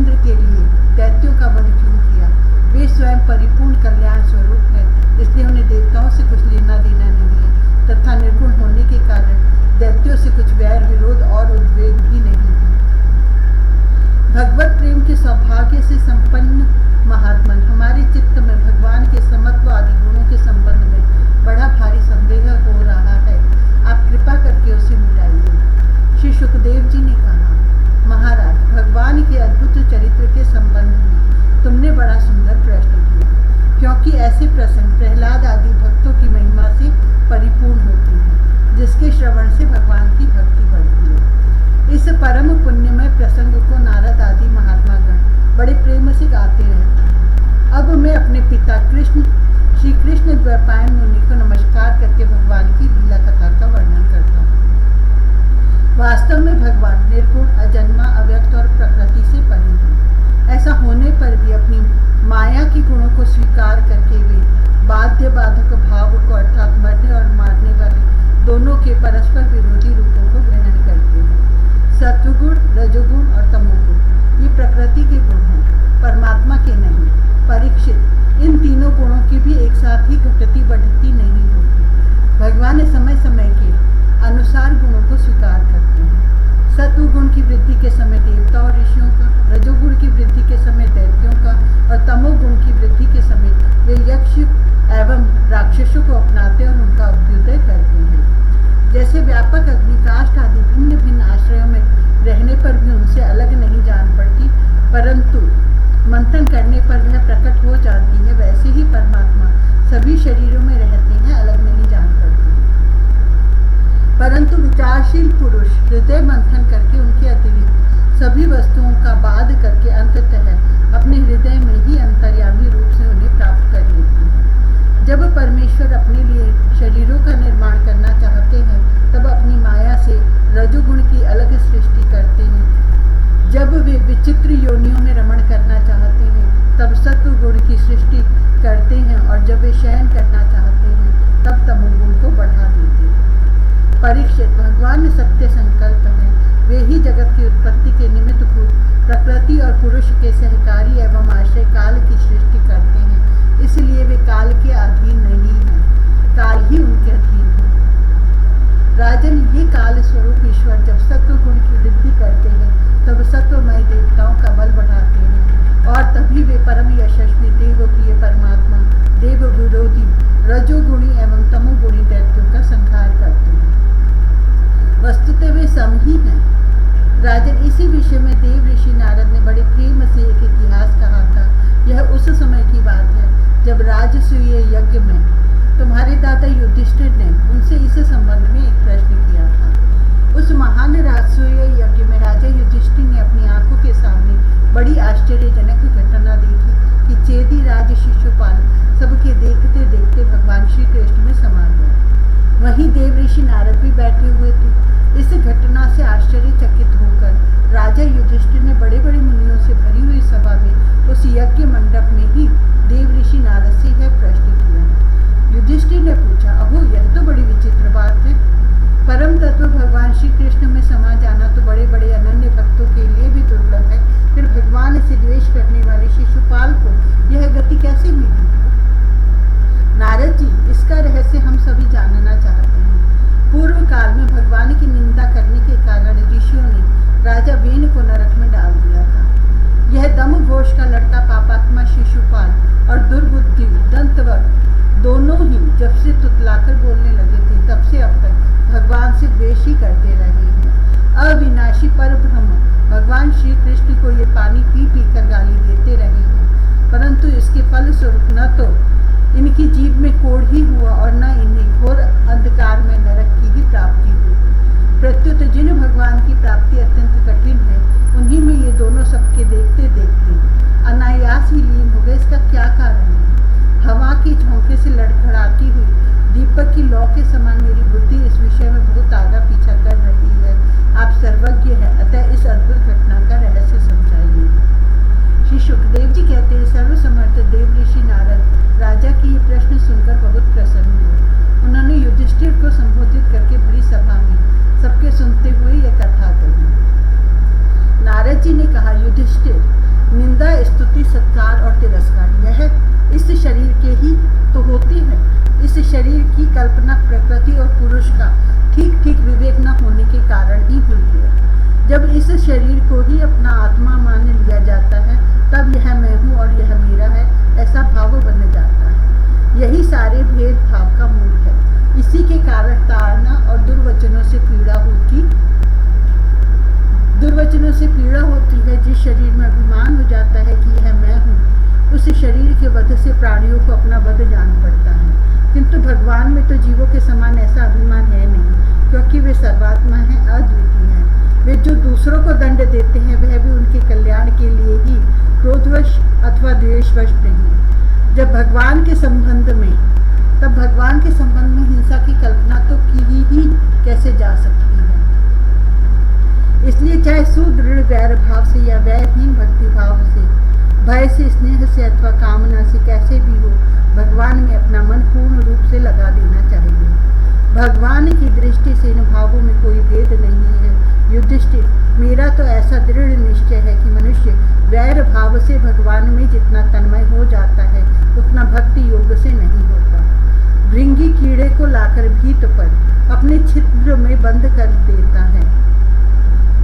इंद्र के लिए दैत्यों का वध क्यों किया? वे स्वयं परिपूर्ण कल्याण स्वरूप है, इसलिए उन्हें देवताओं से कुछ लेना देना नहीं है तथा निर्गुण होने के कारण दैत्यों से कुछ वैर विरोध और उद्वेग भी नहीं है। भगवत प्रेम के सौभाग्य से संपन्न महात्मन हमारे चित्त में भगवान के समत्व आदि गुणों के संबंध में बड़ा भारी संदेह हो रहा है। आप कृपा करके उसे मिटाइए। श्री सुखदेव जी ने कहा, महाराज, भगवान के अद्भुत चरित्र के संबंध में तुमने बड़ा सुंदर प्रश्न किया, क्योंकि ऐसे प्रसंग प्रहलाद आदि भक्तों की महिमा से परिपूर्ण होते हैं, जिसके श्रवण से भगवान की भक्ति बढ़ती है। इस परम पुण्यमय प्रसंग को नारद आदि महात्मा गण बड़े प्रेम से गाते रहते हैं। अब मैं अपने पिता श्री कृष्ण द्वैपायन मुनि को नमस्कार करके भगवान की लीला कथा का वर्णन करता हूँ। वास्तव में भगवान निर्गुण, अजन्मा, अव्यक्त और प्रकृति से परे हैं। ऐसा होने पर भी अपनी माया के गुणों को स्वीकार करके वे बाध्य बाधक भाव को अर्थात मरने और मारने वाले दोनों के परस्पर विरोधी रूपों को ग्रहण करते हैं। सत्वगुण, रजोगुण और तमोगुण ये प्रकृति के गुण हैं, परमात्मा के नहीं। परीक्षित, इन तीनों गुणों की भी एक साथ ही घटती बढ़ती नहीं होती। भगवान समय समय के अनुसार गुणों को स्वीकार करते हैं। सत्वगुण की वृद्धि के समय देवता और ऋषियों का, रजोगुण की वृद्धि के समय दैत्यों का और तमोगुण की वृद्धि के समय वे यक्ष एवं राक्षसों को अपनाते और उनका अभ्युदय करते हैं। जैसे व्यापक अग्निकाष्ठ आदि भिन्न भिन्न आश्रयों में रहने पर भी उनसे अलग नहीं जान पड़ती, परंतु मंथन करने पर वह प्रकट हो जाती है, वैसे ही परमात्मा सभी शरीरों में रहते हैं, अलग नहीं जान पड़ती। परंतु विचारशील पुरुष हृदय मंथन करके उनके अतिरिक्त सभी वस्तुओं का बाध करके अंततः अपने हृदय में ही अंतर्यामी रूप से उन्हें प्राप्त कर लेते हैं। जब परमेश्वर अपने लिए शरीरों का निर्माण करना चाहते हैं, तब अपनी माया से रजोगुण की अलग सृष्टि करते हैं। जब वे विचित्र योनियों में रमण करना चाहते हैं, तब सत्व गुण की सृष्टि करते हैं, और जब वे शयन करना चाहते हैं, तब तमोगुण को बढ़ा देते हैं। परीक्षित, भगवान सत्य संकल्प हैं, वे ही जगत की उत्पत्ति के निमित्त भूत प्रकृति और पुरुष के सहकारी एवं आश्रय काल की सृष्टि करते हैं, इसलिए वे काल के अधीन नहीं हैं, काल ही उनके अधीन है। राजन, ये काल स्वरूप ईश्वर जब सत्व गुण की वृद्धि करते हैं, तब सत्वमय देवताओं का बल बढ़ाते हैं, और तभी वे परम यशस्वी देवप्रिय परमात्मा देव विरोधी रजोगुणी एवं तमोगुणी दैत्यों का संहार करते हैं। वस्तुतः वे सम ही हैं। राजन, इसी विषय में देव ऋषि नारद ने बड़े प्रेम से एक इतिहास कहा था। यह उस समय की बात है जब राजसूय यज्ञ में तुम्हारे दादा युधिष्ठिर ने उनसे इस संबंध में एक प्रश्न किया था। उस महान राजसूय यज्ञ में राजा युधिष्ठिर ने अपनी आंखों के सामने बड़ी आश्चर्यजनक घटना देखी कि चेदी राज शिशुपाल सबके देखते देखते भगवान श्री कृष्ण में समा गया। वहीं देव ऋषि नारद भी बैठे हुए थे। इस घटना से आश्चर्यचकित होकर राजा युधिष्ठिर ने बड़े बड़े मुनियों से भरी हुई सभा में उस यज्ञ मंडप में ही देव ऋषि नारद से यह प्रश्न किया। युधिष्ठिर ने पूछा, अहो, यह तो बड़ी विचित्र बात है। परम तत्व भगवान श्री कृष्ण में समा जाना तो बड़े बड़े अनन्य भक्तों के लिए भी दुर्लभ है, फिर भगवान से द्वेष करने वाले शिशुपाल को यह गति कैसे मिली? नारद जी, इसका रहस्य हम सभी जानना चाहते हैं। पूर्व काल में भगवान की निंदा करने के कारण ऋषियों ने राजा वेन को नरक में डाल दिया था। यह दम घोष का लड़का पापात्मा शिशुपाल और दुर्बुद्धि दंतवक्र दोनों ही जब से तुतलाकर बोलने लगे थे, तब से अब तक भगवान से द्वेष ही करते रहे हैं। अविनाशी पर ब्रह्म भगवान श्री कृष्ण को ये पानी पी पी कर गाली देते रहे हैं, परंतु इसके फलस्वरूप न तो इनकी जीभ में कोढ़ ही हुआ और न इन्हें घोर अंधकार में नरक की ही प्राप्ति हुई। प्रत्युत जिन भगवान की प्राप्ति अत्यंत कठिन है, उन्हीं में ये दोनों सबके देखते देखते अनायास ही लीन हो गए। इसका क्या कारण है? हवा की झोंके से लड़खड़ाती हुई दीपक की लौ के समान मेरी बुद्धि इस विषय में बहुत आगा पीछा कर रही है। आप सर्वज्ञ हैं, अतः इस अद्भुत घटना का रहस्य समझाइए। श्री सुखदेव जी कहते हैं, सर्वसमर्थ देव ऋषि नारद राजा की ये प्रश्न सुनकर बहुत प्रसन्न हुए। उन्होंने युधिष्ठिर को संबोधित करके बड़ी सभा में सबके सुनते हुए यह कथा कही। नारद जी ने कहा, युधिष्ठिर, सत्कार और तिरस्कार यह इस शरीर के ही तो होते हैं। इस शरीर की कल्पना प्रकृति और पुरुष का ठीक ठीक विवेक न होने के कारण ही हुई है। जब इस शरीर को ही अपना आत्मा मान लिया जाता है तब यह मैं हूँ और यह मेरा है ऐसा भाव बन जाता है। यही सारे भेदभाव का मूल है। इसी के कारण ताड़ना और दुर्वचनों से पीड़ा होती है। जिस शरीर में अभिमान हो जाता है कि यह मैं हूँ, उस शरीर के वध से प्राणियों को अपना वध जान पड़ता है। किंतु भगवान में तो जीवों के समान ऐसा अभिमान है नहीं, क्योंकि वे सर्वात्मा हैं, अद्वितीय हैं। वे जो दूसरों को दंड देते हैं वह भी उनके कल्याण के लिए ही, क्रोधवश अथवा द्वेषवश नहीं। जब भगवान के संबंध में हिंसा की कल्पना तो की ही कैसे जा सकती है। इसलिए चाहे सुदृढ़ वैर भाव से या वैरहीन भक्ति भाव से, भय से, स्नेह से अथवा कामना से कैसे भी हो, भगवान में अपना मन पूर्ण रूप से लगा देना चाहिए। भगवान की दृष्टि से इन भावों में कोई भेद नहीं है। युधिष्ठिर, मेरा तो ऐसा दृढ़ निश्चय है कि मनुष्य वैर भाव से भगवान में जितना तन्मय हो जाता है उतना भक्ति योग से नहीं होता। भृंगी कीड़े को लाकर भीत पर अपने छिद्र में बंद कर देता है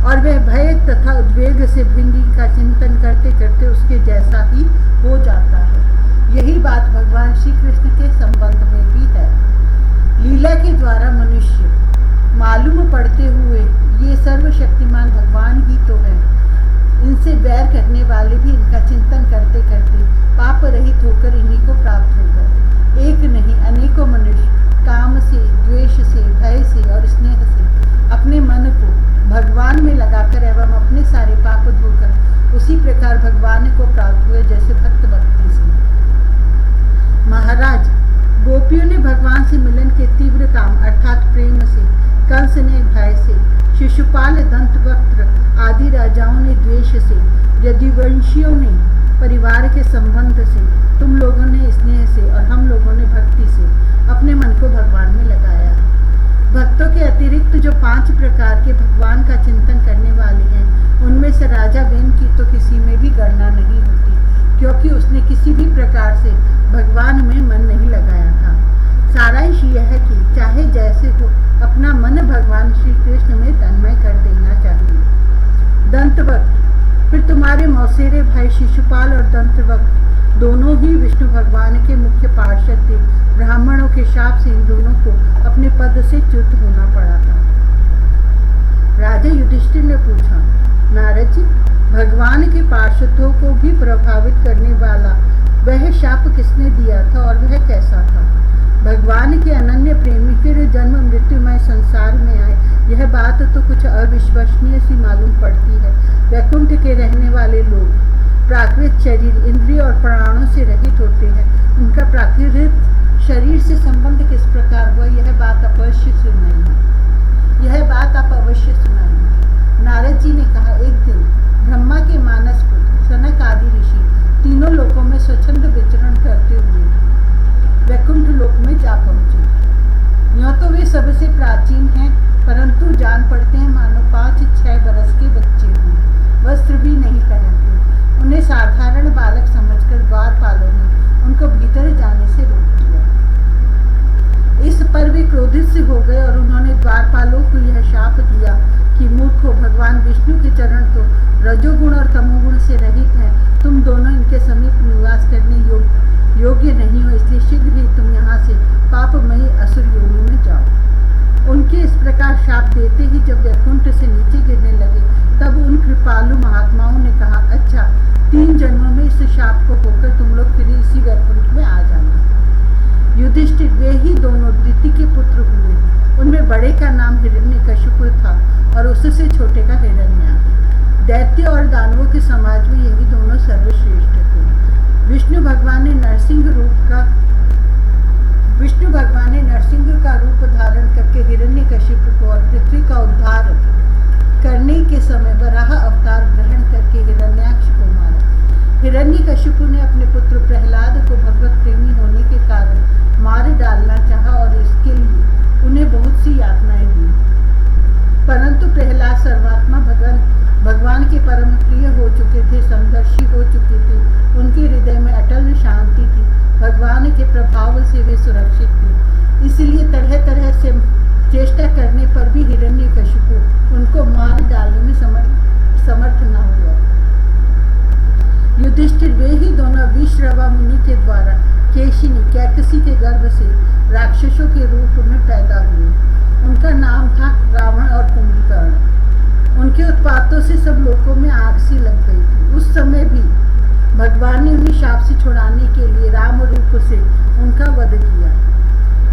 और वह भय तथा उद्वेग से भृंगी का चिंतन करते करते उसके जैसा ही हो जाता है। यही बात भगवान श्री कृष्ण के संबंध में भी है। लीला के द्वारा मनुष्य मालूम पड़ते हुए ये सर्वशक्तिमान भगवान ही तो है। इनसे वैर करने वाले भी इनका चिंतन करते करते पाप रहित होकर इन्हीं को प्राप्त होगा। एक नहीं अनेकों मनुष्य काम से, द्वेष से, भय से और स्नेह से अपने मन को भगवान में लगाकर एवं अपने सारे पाप धोकर उसी प्रकार भगवान को प्राप्त हुए जैसे भक्त भक्ति से। महाराज, गोपियों ने भगवान से मिलन के तीव्र काम अर्थात प्रेम से, कंस ने भय से, शिशुपाल, दंतवक्त्र आदि राजाओं ने द्वेष से, यदुवंशियों ने परिवार के संबंध से, तुम लोगों ने स्नेह से और हम लोगों ने भक्ति से अपने मन को भगवान में लगाया। भक्तों के अतिरिक्त जो 5 प्रकार के भगवान का चिंतन करने वाले हैं, उनमें से राजा वेन की तो किसी में भी गणना नहीं होती, क्योंकि उसने किसी भी प्रकार से भगवान में मन नहीं लगाया था। सारांश यह है कि चाहे जैसे हो, अपना मन भगवान श्री कृष्ण में तन्मय कर देना चाहिए। दंतवक्त, फिर तुम्हारे मौसेरे भाई शिशुपाल और दंतवक्त दोनों ही विष्णु भगवान के मुख्य पार्षद थे। ब्राह्मणों के शाप से इन दोनों को अपने पद से च्युत होना पड़ा था। राजा युधिष्ठिर ने पूछा, नारद जी, भगवान के पार्षदों को भी प्रभावित करने वाला वह शाप किसने दिया था और वह कैसा था? भगवान के अनन्य प्रेमी फिर जन्म मृत्युमय संसार में आए, यह बात तो कुछ अविश्वसनीय सी मालूम पड़ती है। वैकुंठ के रहने वाले लोग प्राकृत शरीर, इंद्रिय और प्राणों से रहित होते हैं। उनका प्राकृत शरीर से संबंध किस प्रकार हुआ, यह बात आप अवश्य सुनाइए। नारद जी ने कहा, एक दिन ब्रह्मा के मानस पुत्र सनक आदि ऋषि तीनों लोकों में स्वच्छंद विचरण करते हुए वैकुंठ लोक में जा पहुंचे। यूँ तो वे सबसे प्राचीन हैं, परंतु जान पड़ते हैं मानो 5-6 बरस के बच्चे हों। वस्त्र भी नहीं पहनते। उन्हें साधारण बालक समझकर द्वारपालों ने उनको भीतर जाने से रोक दिया। इस पर वे क्रोधित से हो गए और उन्होंने द्वारपालों को यह शाप दिया कि मूर्खों, भगवान विष्णु के चरण तो रजोगुण और तमोगुण से रहित हैं। तुम दोनों इनके समीप निवास करने योग्य नहीं हो, इसलिए शीघ्र ही तुम यहाँ से पापमयी असुर योनि में जाओ। उनके इस प्रकार शाप देते ही जब वैकुंठ से नीचे गिरने लगे, तब उन कृपालु महात्माओं ने कहा, अच्छा, 3 जन्मों में इस शाप को होकर तुम लोग फिर इसी वैकुंठ में आ जाना। युधिष्ठिर, वे ही दोनों दिति के पुत्र हुए। उनमें बड़े का नाम हिरण्यकशिपु था और उससे छोटे का हिरण्याक्ष। दैत्य और दानवों के समाज में यही दोनों सर्वश्रेष्ठ थे। विष्णु भगवान ने नरसिंह का रूप धारण करके हिरण्यकशिपु को और पृथ्वी का उद्धार करने के समय वराह अवतार ग्रहण करके हिरण्याक्ष को मारा। हिरण्यकशिपु ने अपने पुत्र प्रहलाद को भगवत प्रेमी होने के कारण मार डालना चाहा और इसके लिए उन्हें बहुत सी यातनाएं दी, परंतु प्रहलाद सर्वात्मा भगवान के परम प्रिय हो चुके थे, समदर्शी हो चुके थे। से वे सुरक्षित थे। इसलिए तरह तरह से चेष्टा करने पर भी हिरण्यकशिपु उनको मार डालने में समर्थ न हुआ। युधिष्ठिर वे ही दोनों विश्रवा मुनि के द्वारा केशिनी कैकसी के गर्भ से राक्षसों के रूप में पैदा हुए। उनका नाम था रावण और कुंभकर्ण। उनके उत्पातों से सब लोगों में आग सी लग गई थी। उस समय भी भगवान ने उन्हें शाप से छुड़ाने के लिए राम रूप से उनका वध किया।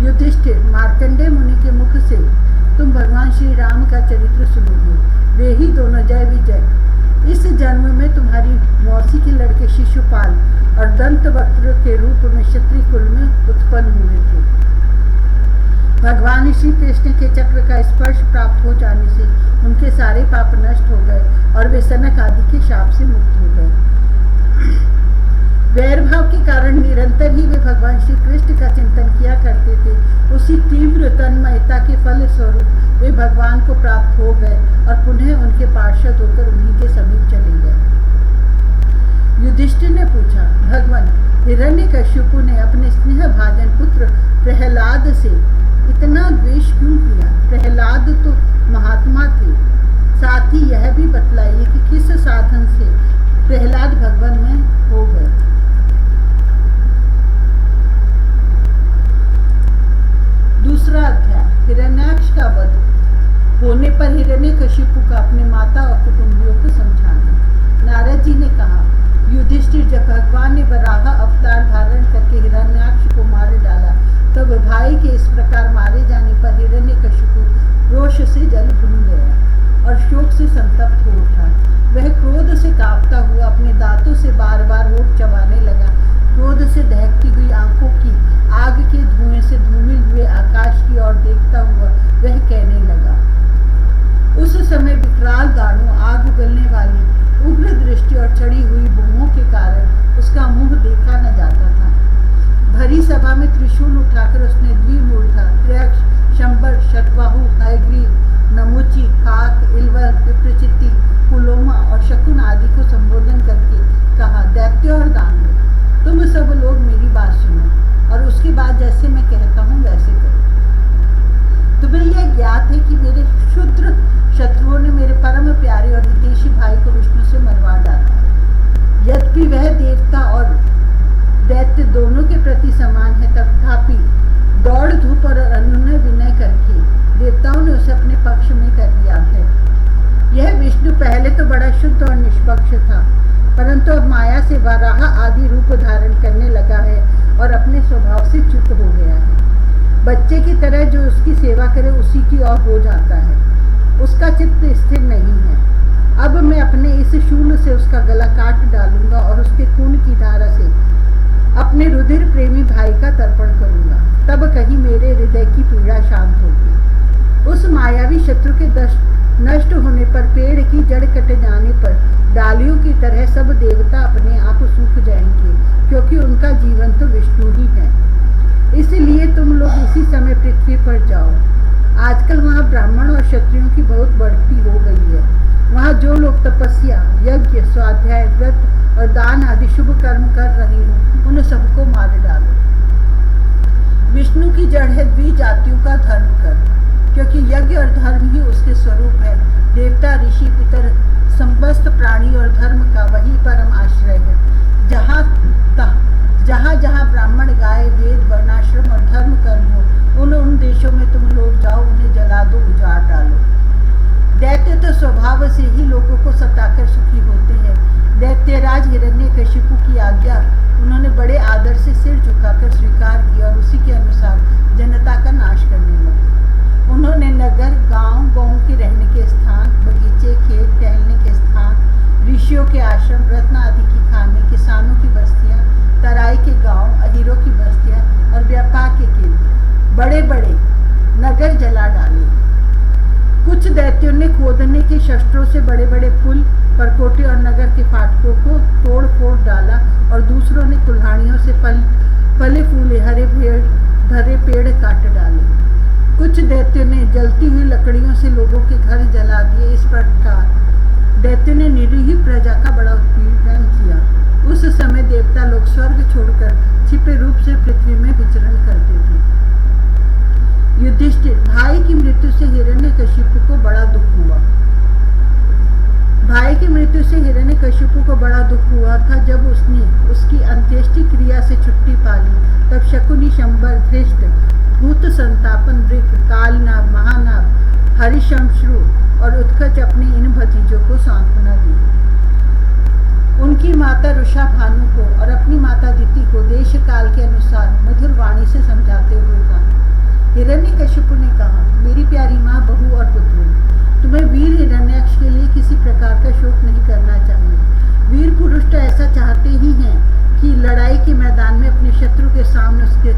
युधिष्ठिर, मार्कंडेय मुनि के मुख से तुम भगवान श्री राम का चरित्र सुनोगे। वे ही दोनों जय विजय इस जन्म में तुम्हारी मौसी के लड़के शिशुपाल और दंतवक्त्र के रूप में क्षत्रिय कुल में उत्पन्न हुए थे। भगवान श्री कृष्ण के चक्र का स्पर्श प्राप्त हो जाने से उनके सारे पाप नष्ट हो गए और वे सनक आदि के शाप से मुक्त हो गए। वैरभाव के कारण निरंतर ही वे भगवान श्री कृष्ण का चिंतन किया करते थे। उसी तीव्र तन्मयता के फल स्वरूप वे भगवान को प्राप्त हो गए और पुनः उनके पार्षद होकर उन्हीं के समीप चले गए। युधिष्ठिर ने पूछा, भगवान, हिरण्यकशिपु ने अपने स्नेह भाजन पुत्र प्रहलाद से इतना द्वेष क्यों किया? प्रहलाद तो महात्मा थे। साथ ही यह भी बतलाइए कि किस साधन से प्रहलाद भगवान में हो गए। दूसरा अध्याय, हिरण्याक्ष का वध होने पर हिरण्यकशिपु का अपने माता और कुटुंबियों को समझाना। नारद जी ने कहा, युधिष्ठिर, जब भगवान ने वराह अवतार धारण करके हिरण्याक्ष को मार डाला तब भाई के इस प्रकार मारे जाने पर हिरण्यकशिपु रोष से जल भून गया और शोक से संतप्त हो उठा। वह क्रोध से कांपता हुआ अपने दांतों से बार बार होठ चबाने लगा। क्रोध से दहकती हुई आंखों की आग के धुएं से धूमिल हुए आकाश की ओर देखता हुआ वह कहने लगा। उस समय विकराल दाढ़ों, आग उगलने वाली उग्र दृष्टि और चढ़ी हुई भुवों के कारण उसका मुंह देखा न जाता था। भरी सभा में त्रिशूल उठाकर उसने द्विमूर्धा, त्रयक्ष, शंबर, शतबाहु, हयग्रीव, नमुची, काक, इलवर, विप्रचित्ति, पुलोमा और शकुन आदि को संबोधन करके कहा, दैत्यों और दानवों, तुम सब लोग मेरी बात सुनो और उसके बाद जैसे मैं कहता हूँ वैसे करो। तुम्हें यह ज्ञात है कि मेरे क्षुद्र शत्रुओं ने मेरे परम प्यारे और हितैषी भाई को विष्णु से मरवा डाला। यद्यपि वह देवता और दैत्य दोनों के प्रति समान है, तथापि दौड़ धूप और अनुनय विनय करके देवताओं ने उसे अपने पक्ष में कर लिया है। यह विष्णु पहले तो बड़ा शुद्ध और निष्पक्ष था, परंतु अब माया से वराह आदि रूप धारण करने लगा है और अपने स्वभाव से च्युत हो गया है। बच्चे की तरह जो उसकी सेवा करे उसी की ओर हो जाता है। उसका चित्त स्थिर नहीं है। अब मैं अपने इस शूल से उसका गला काट डालूंगा और उसके खून की धारा से अपने रुधिर प्रेमी भाई का तर्पण करूंगा। तब कहीं मेरे हृदय की पीड़ा शांत होगी। उस मायावी शत्रु के नष्ट होने पर पेड़ की जड़ कट जाने पर डालियों की तरह सब देवता अपने आप सूख जाएंगे, क्योंकि उनका जीवन तो विष्णु ही है। इसलिए तुम लोग इसी समय पृथ्वी पर जाओ। आजकल वहाँ ब्राह्मण और क्षत्रियों की बहुत बढ़ती हो गई है। वहाँ जो लोग तपस्या, यज्ञ, स्वाध्याय, व्रत और दान आदि शुभ कर्म कर रहे हो, उन सबको मार डालो। विष्णु की जड़ है द्विजातियों का धर्म कर, क्योंकि यज्ञ और धर्म ही उसके स्वरूप है। देवता, ऋषि, पितर, समस्त प्राणी और धर्म का वही परम आश्रय है। जहाँ जहाँ ब्राह्मण, गाय, वेद, वर्णाश्रम और धर्म कर्म हो, उन देशों में तुम लोग जाओ, उन्हें जला दो, उजाड़ डालो। दैत्य तो स्वभाव से ही लोगों को सताकर सुखी होते हैं। दैत्यराज हिरण्यकशिपु की आज्ञा उन्होंने बड़े आदर से सिर झुकाकर स्वीकार की और उसी के अनुसार जनता का नाश करने लगे। उन्होंने नगर, गांव, गौं के रहने के स्थान, बगीचे, खेत, टहलने के स्थान, ऋषियों के आश्रम, रत्न आदि की खाने, किसानों की बस्तियां, तराई के गांव, अहीरों की बस्तियां और व्यापार के केंद्र, बड़े बड़े नगर जला डाले। कुछ दैत्यों ने खोदने के शस्त्रों से बड़े बड़े पुल, परकोटे और नगर के फाटकों को तोड़ फोड़ डाला और दूसरों ने कुल्हाड़ियों से फले फूले भरे पेड़ काट डाले। कुछ दैत्यों ने जलती हुई लकड़ियों से लोगों के घर जला दिए। इस प्रकार दैत्यों ने निरीह प्रजा का बड़ा उत्पीड़न किया। उस समय देवता लोग स्वर्ग छोड़कर क्षिप्र रूप से पृथ्वी में विचरण करते थे। युधिष्ठिर, भाई की मृत्यु से हिरण्यकशिपु को बड़ा दुख हुआ। भाई की मृत्यु से हिरण्यकशिपु को बड़ा दुख हुआ था। जब उसने उसकी अंत्येष्टि क्रिया से छुट्टी पा ली, तब शकुनी, शंबर, धृष्ट, भूत संतापन, वृक, कालनाग, महानाग, हरिशंश्रु और उत्कच अपने इन भतीजों को सांत्वना दी। उनकी माता रुषा भानु को और अपनी माता दिति को देश काल के अनुसार मधुर वाणी से समझाते हुए कहा। हिरण्यकशिपु ने कहा, मेरी प्यारी माँ, बहू और पुत्रों, तुम्हें वीर हिरण्याक्ष के लिए किसी प्रकार का शोक नहीं करना चाहिए। वीर पुरुष तो ऐसा चाहते ही हैं कि लड़ाई के मैदान में अपने शत्रु के सामने उसके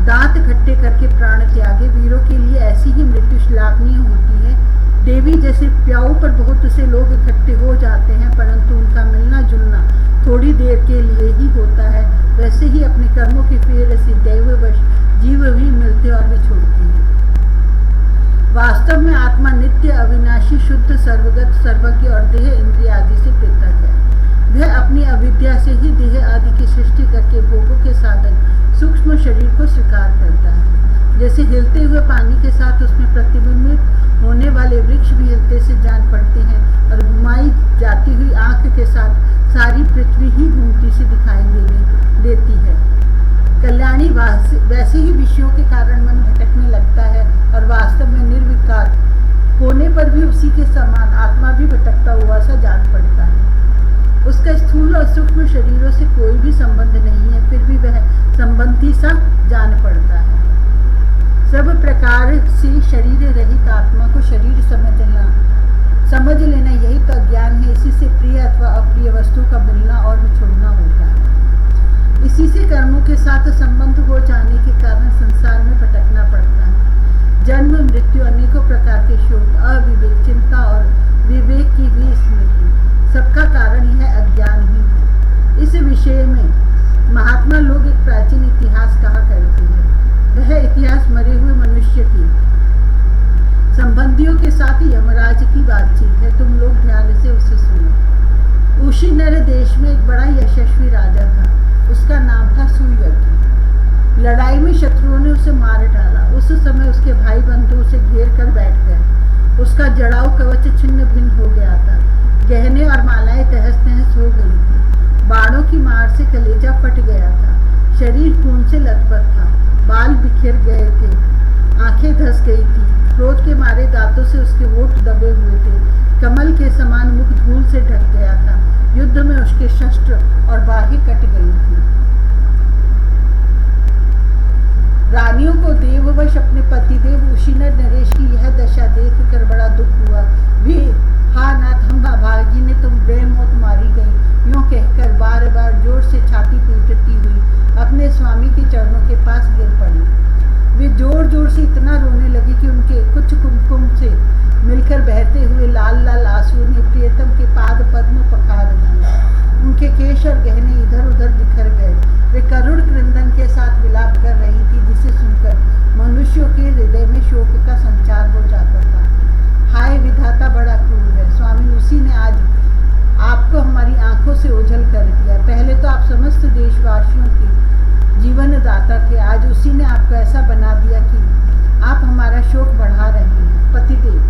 दांत खट्टे करके प्राण त्यागे। वीरों के लिए ऐसी ही मृत्यु श्लाघनीय होती है। देवी जैसे प्याऊ पर बहुत से लोग इकट्ठे हो जाते हैं, परंतु उनका मिलना जुलना थोड़ी देर के लिए ही होता है, वैसे ही अपने कर्मों के फेर से दैववश जीव भी मिलते और भी छोड़ते हैं। वास्तव में आत्मा नित्य, अविनाशी, शुद्ध, सर्वगत, सर्वज्ञ और देह इंद्रिय आदि से पृथक है। वह अपनी अविद्या से ही देह आदि की सृष्टि करके भोगों के साधन सूक्ष्म शरीर को स्वीकार करता है। जैसे हिलते हुए पानी के साथ उसमें प्रतिबिंबित होने वाले वृक्ष भी हिलते से जान पड़ते हैं और घुमाई जाती हुई आंख के साथ सारी पृथ्वी ही घूमती सी दिखाई देती है। कल्याणी वैसे ही विषयों के कारण मन भटकने लगता है और वास्तव में निर्विकार होने पर भी उसी के समान आत्मा भी भटकता हुआ सा जान पड़ता है। उसका स्थूल और सूक्ष्म शरीरों से कोई भी संबंध नहीं है, फिर भी वह संबंधी सा जान पड़ता है। सब प्रकार से शरीर रहित आत्मा को शरीर समझ लेना यही तो अज्ञान है। इसी से प्रिय अथवा अप्रिय वस्तु का मिलना और बिछुड़ना होता है। इसी से कर्मों के साथ संबंध हो जाने के कारण संसार में भटकना पड़ता है। जन्म, मृत्यु, अनेकों प्रकार के शोक, अविवेक, चिंता और विवेक की विस्मृति, सबका कारण यह अज्ञान ही है। इस विषय में महात्मा लोग एक प्राचीन इतिहास कहा करते हैं। वह इतिहास मरे हुए मनुष्य की संबंधियों के साथ यमराज की बातचीत है। तुम लोग ध्यान से उसे सुनो। उशीनर देश में एक बड़ा यशस्वी राजा था। उसका नाम था सुयज्ञ। लड़ाई में शत्रुओं ने उसे मार डाला। उस समय उसके भाई बंधु उसे घेर कर बैठ गए। उसका जड़ाऊ कवच छिन्न भिन्न हो गया था। गहने और मालाएं तहस नहस हो गई थी। बाणों की मार से कलेजा फट गया था। शरीर खून से लथपथ था। बाल बिखर गए थे। आंखें धस गई थी। क्रोध के मारे दांतों से उसके होंठ दबे हुए थे। कमल के समान मुख धूल से ढक गया था। युद्ध में उसके शस्त्र और बाहें कट गई थी। रानियों को देववश अपने पतिदेव उशीनर नरेश की यह दशा देखकर बड़ा दुख हुआ। वे, हा नाथ, हम भागी ने तुम बेमौत मारी गई, यूं कहकर बार बार जोर से छाती पीटती हुई अपने स्वामी के चरणों के पास गिर पड़ी। वे जोर जोर से इतना रोने लगी कि उनके कुछ कुमकुम से मिलकर बहते हुए लाल लाल आंसू ने प्रियतम के पाद पद्म पखार दिए। उनके केश और गहने इधर उधर बिखर गए। वे करुण क्रंदन के साथ विलाप कर रही थी, जिसे सुनकर मनुष्यों के हृदय में शोक का संचार हो जाता था। हाय विधाता, बड़ा क्रूर है। स्वामी, उसी ने आज आपको हमारी आंखों से ओझल कर दिया। पहले तो आप समस्त देशवासियों के जीवन दाता थे, आज उसी ने आपको ऐसा बना दिया कि आप हमारा शोक बढ़ा रहे हैं। पतिदेव,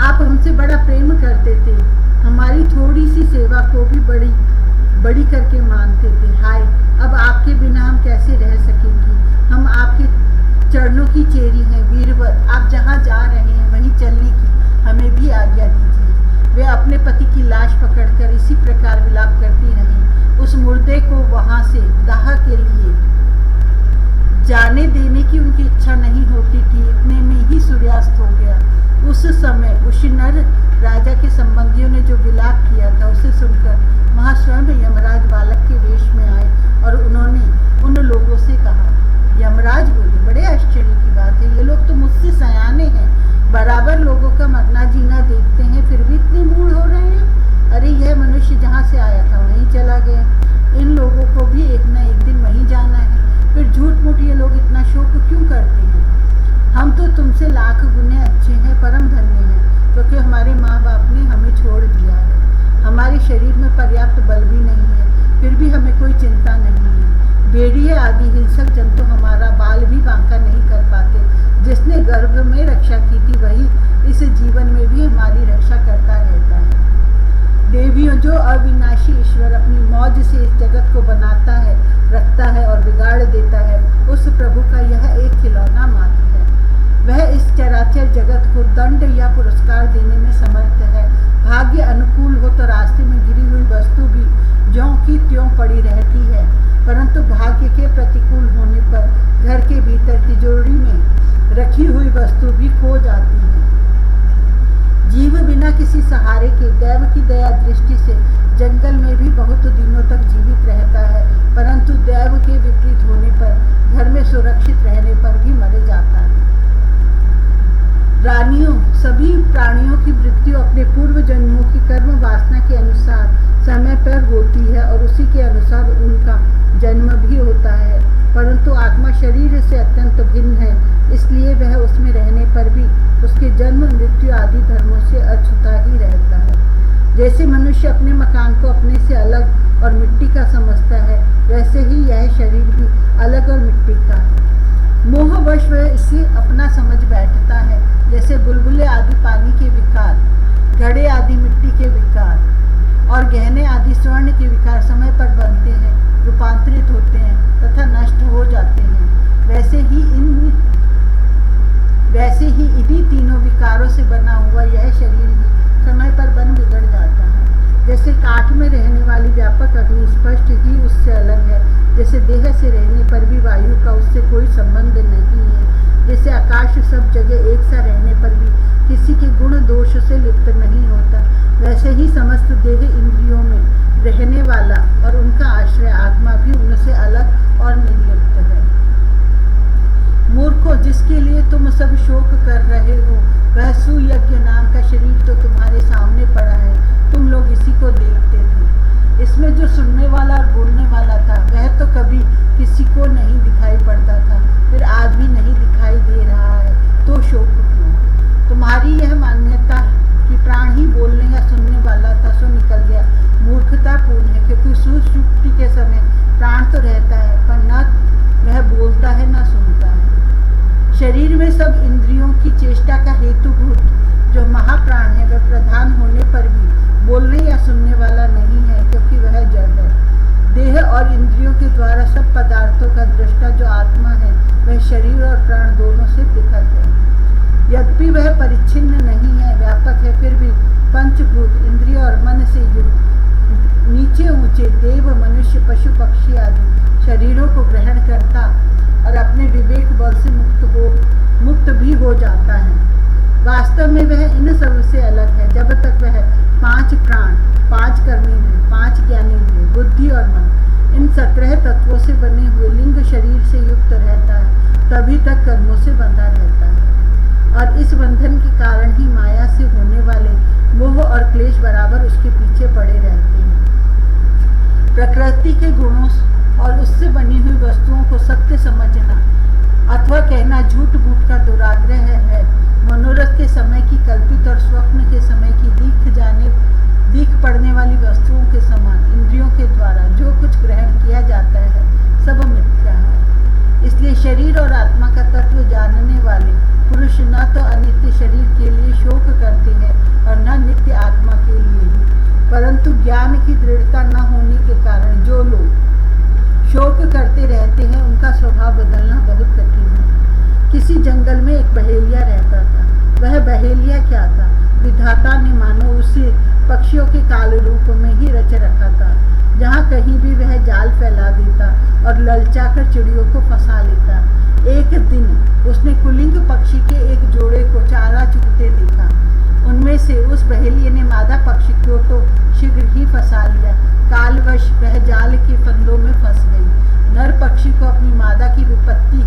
आप हमसे बड़ा प्रेम करते थे, हमारी थोड़ी सी सेवा को भी बड़ी करके मानते थे। हाय, अब आपके बिना हम कैसे रह सकेंगे? हम आपके चरणों की चेरी हैं। वीरवर, आप जहाँ जा रहे हैं वहीं चलने की हमें भी आज्ञा दीजिए। वे अपने पति की लाश पकड़कर इसी प्रकार विलाप करती रहीं। उस मुर्दे को वहां से दाह के लिए जाने देने की उनकी इच्छा नहीं होती थी। इतने में ही सूर्यास्त हो गया। उस समय उशीनर राजा के संबंधियों ने जो विलाप किया था, उसे सुनकर वहां स्वयं यमराज बालक के वेश में आए और उन्होंने उन लोगों से कहा। यमराज बोले, बड़े आश्चर्य की बात है, ये लोग तो मुझसे सयाने हैं, बराबर लोगों का मरना जीना देखते हैं, फिर भी इतने मूढ़ हो रहे हैं। अरे यह मनुष्य जहाँ से आया था वहीं चला गया। इन लोगों को भी एक न एक दिन वहीं जाना है। फिर झूठ मूठ ये लोग इतना शोक क्यों करते हैं? हम तो तुमसे लाख गुने अच्छे हैं, परम धन्य हैं, क्योंकि हमारे माँ बाप ने हमें छोड़ दिया है। हमारे शरीर में पर्याप्त बल भी नहीं है, फिर भी हमें कोई चिंता नहीं है। भेड़िए आदि हिंसक जंतु हमारा बाल भी बांका नहीं कर पाते। जिसने गर्भ में रक्षा की थी वही इस जीवन में भी हमारी रक्षा करता रहता है। देवियों, जो अविनाशी ईश्वर अपनी मौज से इस जगत को बनाता है, रखता है और बिगाड़ देता है, उस प्रभु का यह एक खिलौना मात्र है। वह इस चराचर जगत को दंड या पुरस्कार देने में समर्थ है। भाग्य अनुकूल हो तो रास्ते में गिरी हुई वस्तु भी ज्यों की त्यों पड़ी रहती है, परंतु भाग्य के प्रतिकूल होने पर घर के भीतर तिजोरी में रखी हुई वस्तु भी खो जाती है। जीव बिना किसी सहारे के दैव की दया दृष्टि से जंगल में भी बहुत दिनों तक जीवित रहता है, परंतु दैव के विपरीत होने पर घर में सुरक्षित रहने पर भी मर जाता है। रानियों, सभी प्राणियों की मृत्यु अपने पूर्व जन्मों की कर्म वासना के अनुसार समय पर होती है और उसी के अनुसार उनका जन्म भी होता है, परंतु आत्मा शरीर से अत्यंत भिन्न है, इसलिए वह उसमें रहने पर भी उसके जन्म मृत्यु आदि धर्मों से अछूता ही रहता है। जैसे मनुष्य अपने मकान को अपने से अलग और मिट्टी का समझता है, वैसे ही यह शरीर भी अलग और मिट्टी का है। मोहवश वह इसे अपना समझ बैठता है। जैसे बुलबुले आदि पानी के विकार, घड़े आदि मिट्टी के विकार और गहने आदि स्वर्ण के विकार समय पर बनते हैं, रूपांतरित होते हैं तथा नष्ट हो जाते हैं, वैसे ही इन्हीं तीनों विकारों से बना हुआ यह शरीर भी समय पर बन बिगड़ जाता है। जैसे काठ में रहने वाली व्यापक अग्नि स्पष्ट ही उससे अलग है, जैसे देह से रहने पर भी वायु का उससे कोई संबंध नहीं है, जैसे आकाश सब जगह एक सा रहने पर भी किसी के गुण दोष से लिप्त नहीं होता, वैसे ही समस्त देह इंद्रियों में रहने वाला और उनका आश्रय आत्मा भी उनसे अलग और निर्लिप्त है। मूर्खों, जिसके लिए तुम सब शोक कर रहे हो, वह सुयज्ञ नाम का शरीर तो तुम्हारे सामने पड़ा है, तुम लोग इसी को देखते थे। इसमें जो सुनने वाला और बोलने वाला था, वह तो कभी किसी को नहीं दिखाई पड़ता था, फिर आज भी नहीं दिखाई दे रहा है, तो शोक क्यों? तुम्हारी यह मान्यता कि प्राण ही बोलने या सुनने वाला था सो निकल गया, मूर्खतापूर्ण है, क्योंकि सुषुप्ति के समय प्राण तो रहता है, पर न वह बोलता है न सुनता है। शरीर में सब इंद्रियों की चेष्टा का हेतुभूत जो महाप्राण है, वह प्रधान होने पर भी बोलने या सुनने वाला नहीं है, क्योंकि वह जड़ है। देह और इंद्रियों के द्वारा सब पदार्थों का दृष्टा जो आत्मा है, वह शरीर और प्राण दोनों से पृथक है। यद्यपि वह परिच्छिन्न नहीं है, व्यापक है, फिर भी पंचभूत इंद्रिय और मन से युक्त नीचे ऊंचे देव, मनुष्य, पशु, पक्षी आदि शरीरों को ग्रहण करता और अपने विवेक बल से मुक्त भी हो जाता है। वास्तव में वह इन सब से अलग है। जब तक वह 5 प्राण, 5 कर्मेंद्रिय, 5 ज्ञानेंद्रिय, बुद्धि और मन, इन 17 तत्वों से बने हुए लिंग शरीर से युक्त रहता है, तभी तक कर्मों से बंधा रहता है, और इस बंधन के कारण ही माया से होने वाले मोह और क्लेश बराबर उसके पीछे पड़े रहते हैं। प्रकृति के गुणों और उससे बनी हुई वस्तुओं को सत्य समझना अथवा कहना झूठ बूट का दुराग्रह है। मनोरथ के समय की कल्पित और स्वप्न के समय की दिख पड़ने वाली वस्तुओं के समान इंद्रियों के द्वारा जो कुछ ग्रहण किया जाता है, सब मिथ्या है। इसलिए शरीर और आत्मा का तत्व जानने वाले पुरुष न तो अनित्य शरीर के लिए शोक करते हैं और न नित्य आत्मा के लिए ही, परंतु ज्ञान की दृढ़ता न होने के कारण जो लोग शोक करते रहते हैं, उनका स्वभाव बदलना बहुत कठिन है। किसी जंगल में एक बहेलिया रहता था। वह बहेलिया क्या था? विधाता ने मानो उसे पक्षियों के काल रूप में ही रच रखा था। जहाँ कहीं भी वह जाल फैला देता और ललचाकर चिड़ियों को फंसा लेता। एक दिन उसने कुलिंग पक्षी के एक जोड़े को चारा चुगते देखा। उनमें से उस बहेलिये ने मादा पक्षी को तो शीघ्र ही फंसा लिया। कालवश वह जाल के फंदों में फंस गई। नर पक्षी को अपनी मादा की विपत्ति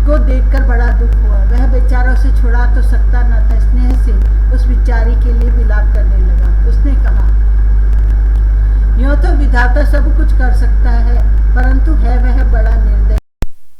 को देखकर बड़ा दुख हुआ। वह बेचारा उसे छुड़ा तो सकता न था। स्नेह से उस बेचारी के लिए विलाप करने लगा। उसने कहा, यूं तो विधाता सब कुछ कर सकता है, परंतु है वह बड़ा निर्दयी।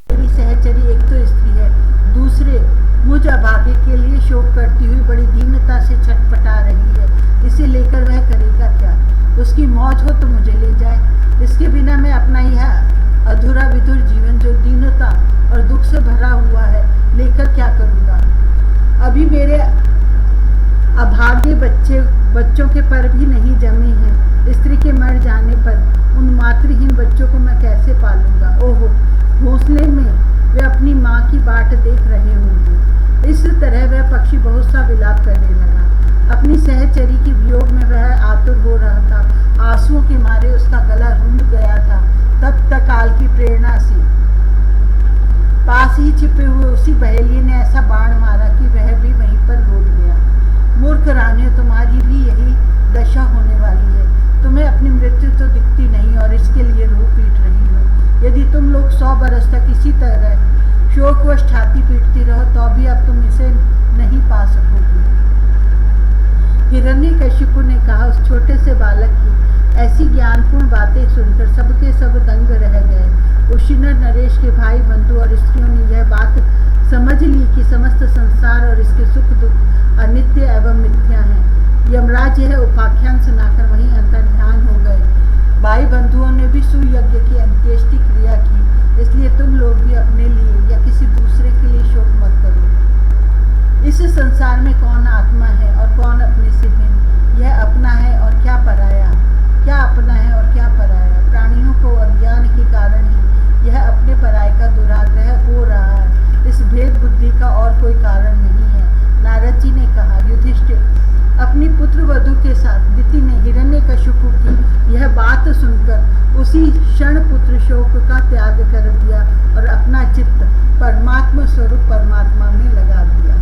मेरी सहचरी एक तो स्त्री है, दूसरे मुझ अभागे के लिए शोक करती हुई बड़ी दीनता से छटपटा रही है। इसे लेकर वह करेगा क्या? उसकी मौज हो तो मुझे ले जाए, इसके बिना मैं अपना यह अधूरा विधुर जीवन जो दीनता और दुख से भरा हुआ है, लेकर क्या करूँगा। अभी मेरे अभागे बच्चों के पर भी नहीं जमे हैं। स्त्री के मर जाने पर उन मातृहीन बच्चों को मैं कैसे पालूंगा। ओहो, घोंसले में वे अपनी माँ की बाट देख रहे होंगे। इस तरह वह पक्षी बहुत सा विलाप करने लगा। अपनी सहचरी के वियोग में वह आतुर हो रहा था। आंसुओं के मारे उसका गला रुंध गया था। तब तक काल की प्रेरणा से पास ही छिपे हुए उसी बहेलिए ने ऐसा बाण मारा कि वह भी वहीं पर लौट गया। मूर्ख रानियों, तुम्हारी भी यही दशा होने वाली है। तुम्हें अपनी मृत्यु तो दिखती नहीं और इसके लिए रो पीट रही हो। यदि तुम लोग 100 बरस तक इसी तरह शोकवश छाती पीटती रहो तो भी अब तुम इसे नहीं पा सकोगी। हिरण्यकशिपु ने कहा। उस छोटे से बालक की ऐसी ज्ञानपूर्ण बातें सुनकर सबके सब दंग रह गए। उशिनर नरेश के भाई बंधु और स्त्रियों ने यह बात समझ ली कि समस्त संसार और इसके सुख दुख अनित्य एवं मिथ्या हैं। यमराज यह उपाख्यान सुनाकर वहीं अंतर्ध्यान हो गए। भाई बंधुओं ने भी सुयज्ञ की अंत्येष्टि क्रिया की। इसलिए तुम लोग भी अपने लिए या किसी दूसरे के लिए शोक मत करो। इस संसार में कौन आत्मा है और कौन अपने से भिन्न। यह अपना है और क्या पराया। क्या अपना है और क्या पराया। प्राणियों को अज्ञान के कारण ही यह अपने पराये का दुराग्रह हो रहा है। इस भेद बुद्धि का और कोई कारण नहीं है। नारद जी ने कहा। युधिष्ठिर, अपनी पुत्र वधू के साथ दिति ने हिरण्यकशिपु की यह बात सुनकर उसी क्षण पुत्र शोक का त्याग कर दिया और अपना चित्त परमात्मा स्वरूप परमात्मा में लगा दिया।